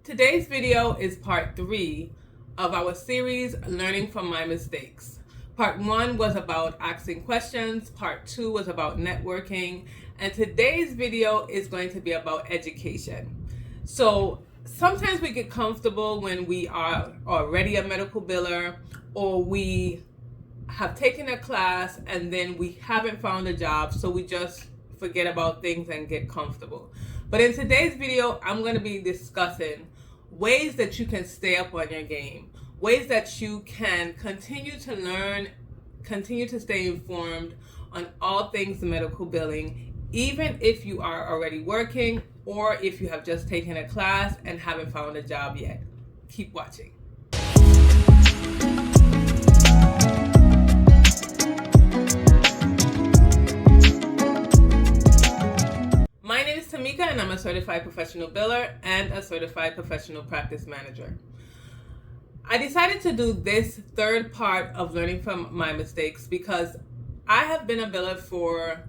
Today's video is part 3 of our series, Learning from My Mistakes. Part 1 was about asking questions, part 2 was about networking, and today's video is going to be about education. So sometimes we get comfortable when we are already a medical biller, or we have taken a class and then we haven't found a job, so we just forget about things and get comfortable. But in today's video, I'm going to be discussing ways that you can stay up on your game, ways that you can continue to learn, continue to stay informed on all things medical billing, even if you are already working or if you have just taken a class and haven't found a job yet. Keep watching. My name is Tamika, and I'm a certified professional biller and a certified professional practice manager. I decided to do this third part of learning from my mistakes because I have been a biller for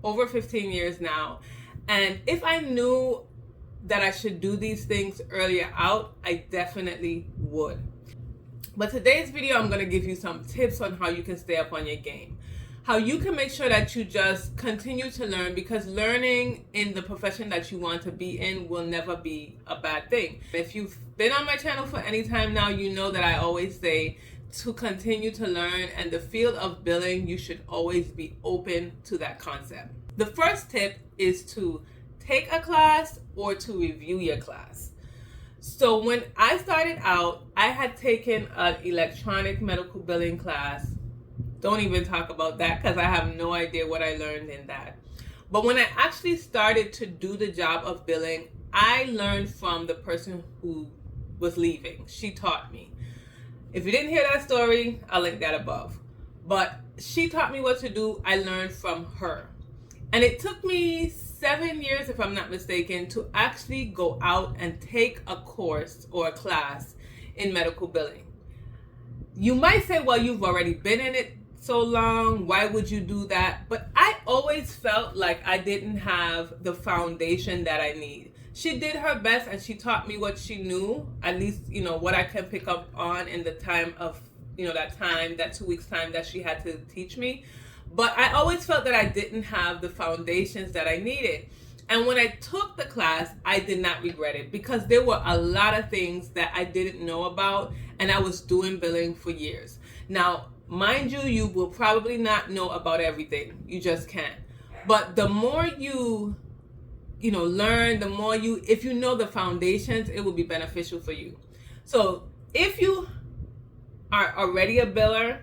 over 15 years now, and if I knew that I should do these things earlier out, I definitely would. But today's video, I'm going to give you some tips on how you can stay up on your game. How you can make sure that you just continue to learn, because learning in the profession that you want to be in will never be a bad thing. If you've been on my channel for any time now, you know that I always say to continue to learn, and the field of billing, you should always be open to that concept. The first tip is to take a class or to review your class. So when I started out, I had taken an electronic medical billing class. Don't even talk about that because I have no idea what I learned in that. But when I actually started to do the job of billing, I learned from the person who was leaving. She taught me. If you didn't hear that story, I'll link that above. But she taught me what to do. I learned from her. And it took me 7 years, if I'm not mistaken, to actually go out and take a course or a class in medical billing. You might say, well, you've already been in it so long, why would you do that? But I always felt like I didn't have the foundation that I need. She did her best and she taught me what she knew, at least, what I can pick up on in the time of, that 2 weeks time that she had to teach me. But I always felt that I didn't have the foundations that I needed. And when I took the class, I did not regret it, because there were a lot of things that I didn't know about, and I was doing billing for years. Now, mind you, you will probably not know about everything. You just can't. But the more you learn, the more if you know the foundations, it will be beneficial for you. So if you are already a biller,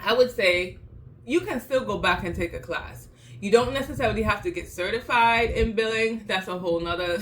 I would say you can still go back and take a class. You don't necessarily have to get certified in billing. That's a whole nother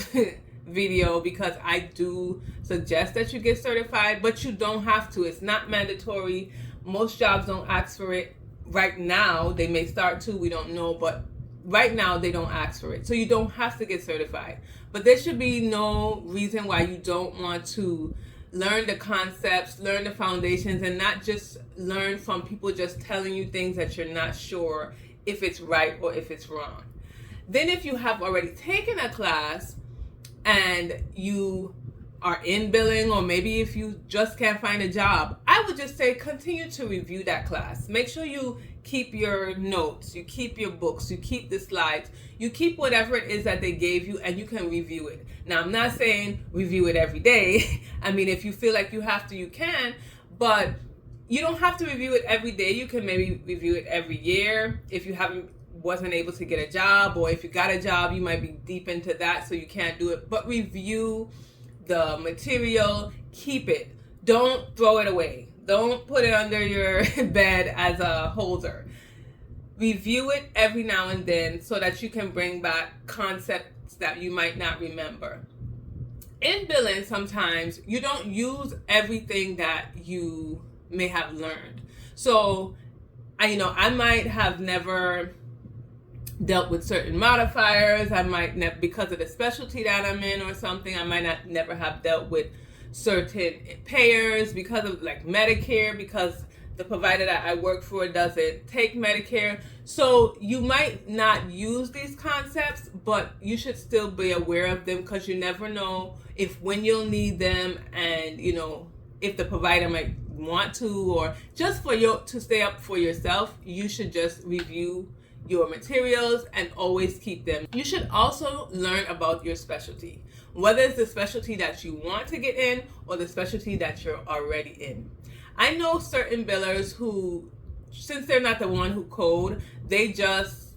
video, because I do suggest that you get certified, but you don't have to. It's not mandatory. Most jobs don't ask for it right now. They may start to, we don't know, but right now they don't ask for it. So you don't have to get certified. But there should be no reason why you don't want to learn the concepts, learn the foundations, and not just learn from people just telling you things that you're not sure if it's right or if it's wrong. Then if you have already taken a class and you are in billing, or maybe if you just can't find a job, I would just say continue to review that class. Make sure you keep your notes, you keep your books, you keep the slides, you keep whatever it is that they gave you, and you can review it. Now, I'm not saying review it every day. I mean, if you feel like you have to, you can, but you don't have to review it every day. You can maybe review it every year. If you wasn't able to get a job, or if you got a job, you might be deep into that, so you can't do it. But review the material, keep it. Don't throw it away. Don't put it under your bed as a holder. Review it every now and then so that you can bring back concepts that you might not remember. In billing, sometimes you don't use everything that you may have learned. So, I might have never dealt with certain modifiers. I might because of the specialty that I'm in or something, I might never have dealt with certain payers because of like Medicare, because the provider that I work for doesn't take Medicare. So you might not use these concepts, but you should still be aware of them, because you never know when you'll need them, and if the provider might want to, or just for you to stay up for yourself. You should just review your materials and always keep them. You should also learn about your specialty, whether it's the specialty that you want to get in or the specialty that you're already in. I know certain billers who, since they're not the one who code, they just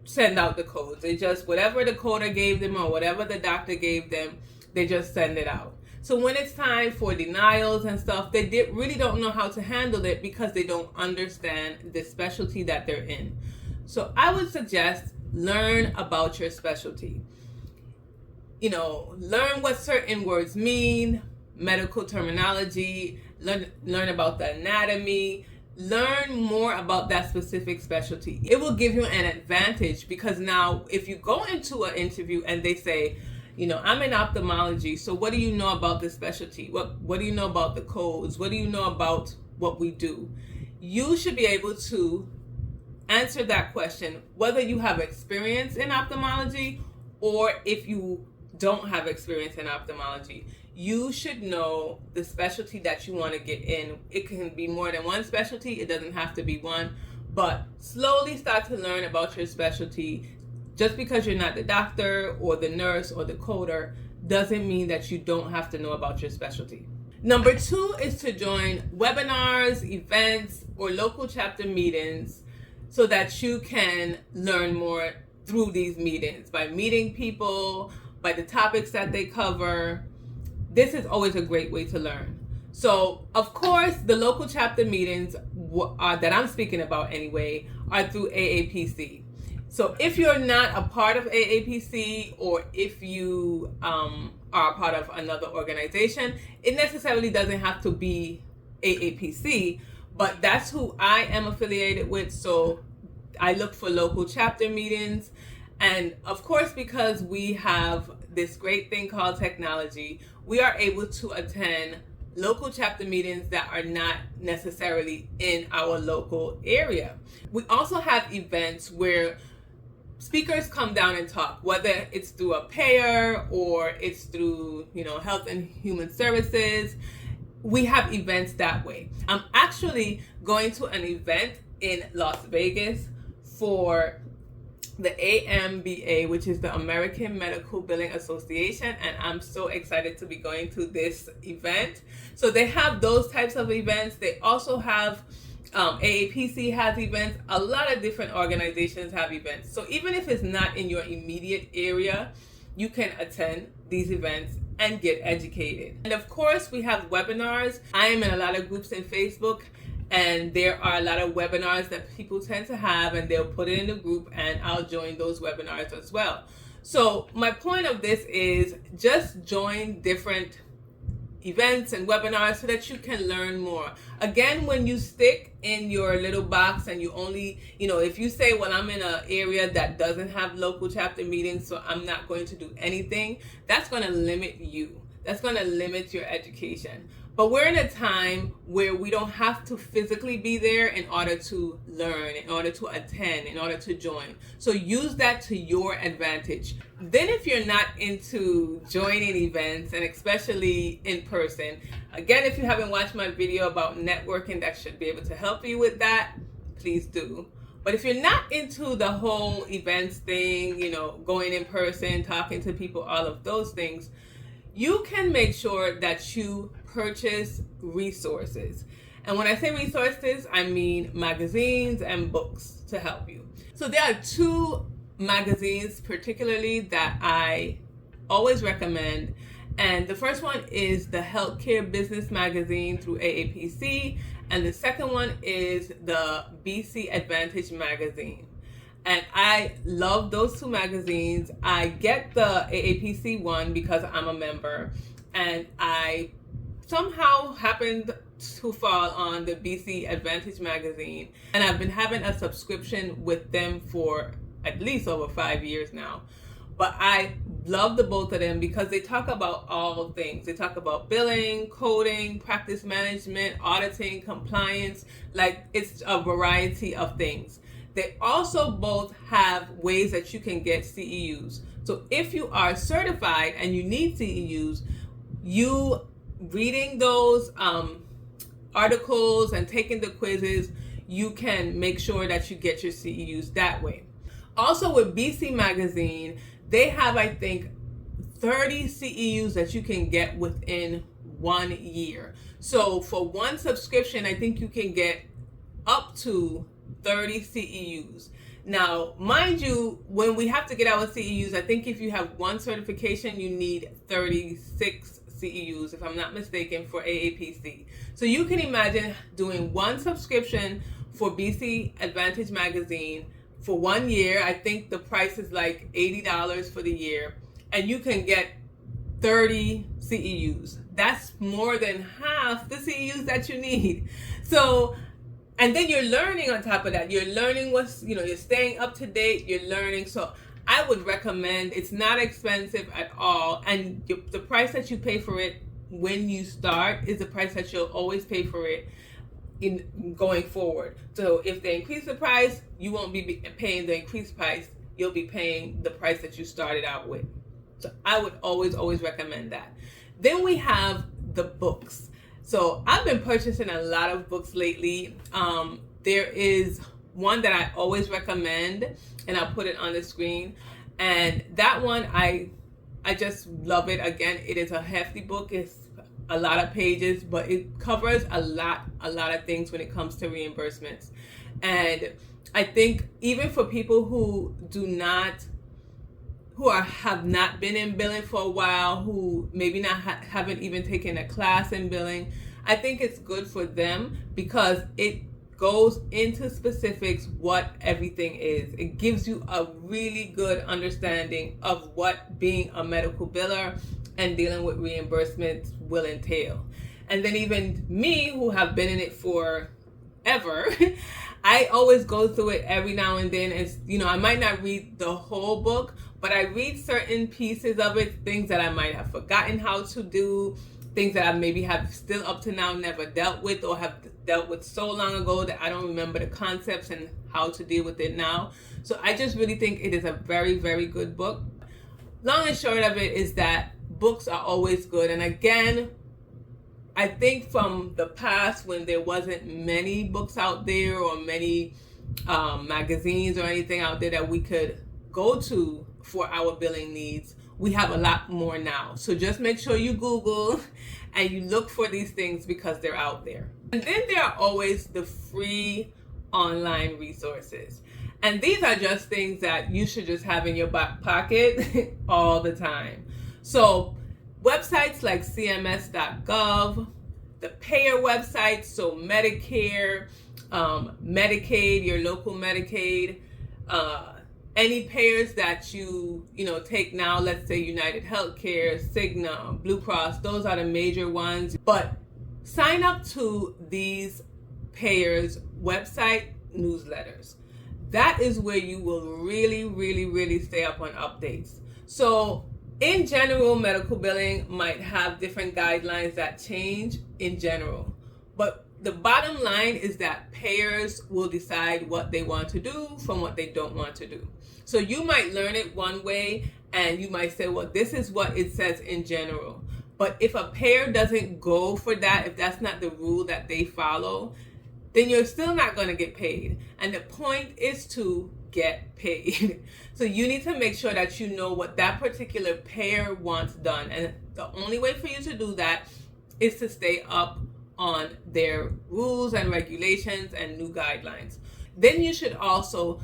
send out the codes. They just, whatever the coder gave them or whatever the doctor gave them, they just send it out. So when it's time for denials and stuff, they really don't know how to handle it, because they don't understand the specialty that they're in. So I would suggest learn about your specialty. Learn what certain words mean, medical terminology, learn about the anatomy, learn more about that specific specialty. It will give you an advantage, because now if you go into an interview and they say, I'm in ophthalmology, so what do you know about this specialty? What do you know about the codes? What do you know about what we do? You should be able to answer that question, whether you have experience in ophthalmology or if you don't have experience in ophthalmology. You should know the specialty that you want to get in. It can be more than one specialty. It doesn't have to be one, but slowly start to learn about your specialty. Just because you're not the doctor or the nurse or the coder doesn't mean that you don't have to know about your specialty. Number 2 is to join webinars, events, or local chapter meetings, so that you can learn more through these meetings, by meeting people, by the topics that they cover. This is always a great way to learn. So, of course, the local chapter meetings that I'm speaking about anyway are through AAPC. So if you're not a part of AAPC, or if you are a part of another organization, it necessarily doesn't have to be AAPC, but that's who I am affiliated with. So I look for local chapter meetings. And of course, because we have this great thing called technology, we are able to attend local chapter meetings that are not necessarily in our local area. We also have events where speakers come down and talk, whether it's through a payer or it's through, Health and Human Services. We have events that way. I'm actually going to an event in Las Vegas for the AMBA, which is the American Medical Billing Association, and I'm so excited to be going to this event. So they have those types of events. They also have AAPC has events. A lot of different organizations have events. So even if it's not in your immediate area, you can attend these events and get educated. And of course, we have webinars. I am in a lot of groups in Facebook, and there are a lot of webinars that people tend to have, and they'll put it in the group, and I'll join those webinars as well. So my point of this is just join different events and webinars so that you can learn more. Again, when you stick in your little box and you only, if you say, well, I'm in an area that doesn't have local chapter meetings, so I'm not going to do anything, that's going to limit you. That's going to limit your education. But we're in a time where we don't have to physically be there in order to learn, in order to attend, in order to join. So use that to your advantage. Then if you're not into joining events, and especially in person, again, if you haven't watched my video about networking that should be able to help you with that, please do. But if you're not into the whole events thing, going in person, talking to people, all of those things, you can make sure that you purchase resources. And when I say resources, I mean magazines and books to help you. So there are 2 magazines particularly that I always recommend. And the first one is the Healthcare Business Magazine through AAPC. And the second one is the BC Advantage Magazine. And I love those 2 magazines. I get the AAPC one because I'm a member, and I somehow happened to fall on the BC Advantage magazine, and I've been having a subscription with them for at least over 5 years now. But I love the both of them because they talk about all things. They talk about billing, coding, practice management, auditing, compliance. Like, it's a variety of things. They also both have ways that you can get CEUs. So if you are certified and you need CEUs, you reading those articles and taking the quizzes, you can make sure that you get your CEUs that way. Also with BC Magazine, they have, I think, 30 CEUs that you can get within 1 year. So for one subscription, I think you can get up to 30 CEUs. Now, mind you, when we have to get our CEUs, I think if you have one certification, you need 36 CEUs, if I'm not mistaken, for AAPC. So you can imagine doing one subscription for BC Advantage Magazine for 1 year. I think the price is like $80 for the year, and you can get 30 CEUs. That's more than half the CEUs that you need. So, and then you're learning on top of that. You're learning you're staying up to date, you're learning. So I would recommend, it's not expensive at all. And the price that you pay for it when you start is the price that you'll always pay for it in going forward. So if they increase the price, you won't be paying the increased price. You'll be paying the price that you started out with. So I would always recommend that. Then we have the books. So I've been purchasing a lot of books lately. There is one that I always recommend, and I'll put it on the screen. And that one, I just love it. Again, it is a hefty book. It's a lot of pages, but it covers a lot of things when it comes to reimbursements. And I think even for people who have not been in billing for a while, who maybe haven't even taken a class in billing, I think it's good for them because it goes into specifics what everything is. It gives you a really good understanding of what being a medical biller and dealing with reimbursements will entail. And then even me, who have been in it for ever, I always go through it every now and then. And I might not read the whole book, but I read certain pieces of it, things that I might have forgotten how to do, things that I maybe have still up to now never dealt with, or have dealt with so long ago that I don't remember the concepts and how to deal with it now. So I just really think it is a very, very good book. Long and short of it is that books are always good. And again, I think from the past when there wasn't many books out there or many magazines or anything out there that we could go to for our billing needs, we have a lot more now. So just make sure you Google and you look for these things because they're out there. And then there are always the free online resources. And these are just things that you should just have in your back pocket all the time. So websites like cms.gov, the payer websites, so Medicare, Medicaid, your local Medicaid, any payers that you take now, let's say United Healthcare, Cigna, Blue Cross, those are the major ones. But sign up to these payers' website newsletters. That is where you will really stay up on updates. So in general, medical billing might have different guidelines that change in general. But the bottom line is that payers will decide what they want to do from what they don't want to do. So you might learn it one way and you might say, well, this is what it says in general. But if a payer doesn't go for that, if that's not the rule that they follow, then you're still not going to get paid. And the point is to get paid. So you need to make sure that you know what that particular payer wants done. And the only way for you to do that is to stay up on their rules and regulations and new guidelines. Then you should also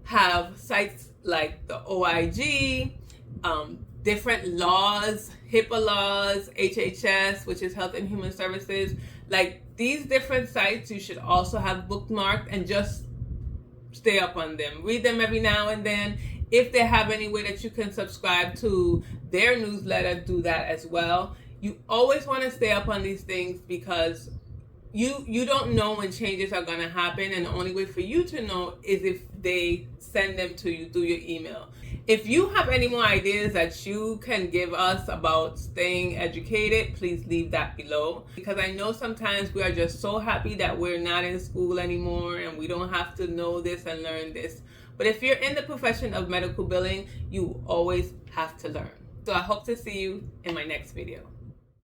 have sites like the OIG, different laws, HIPAA laws, HHS, which is Health and Human Services. Like these different sites, you should also have bookmarked and just stay up on them. Read them every now and then. If they have any way that you can subscribe to their newsletter, do that as well. You always want to stay up on these things because you don't know when changes are going to happen, and the only way for you to know is if they send them to you through your email. If you have any more ideas that you can give us about staying educated, please leave that below. Because I know sometimes we are just so happy that we're not in school anymore and we don't have to know this and learn this. But if you're in the profession of medical billing, you always have to learn. So I hope to see you in my next video.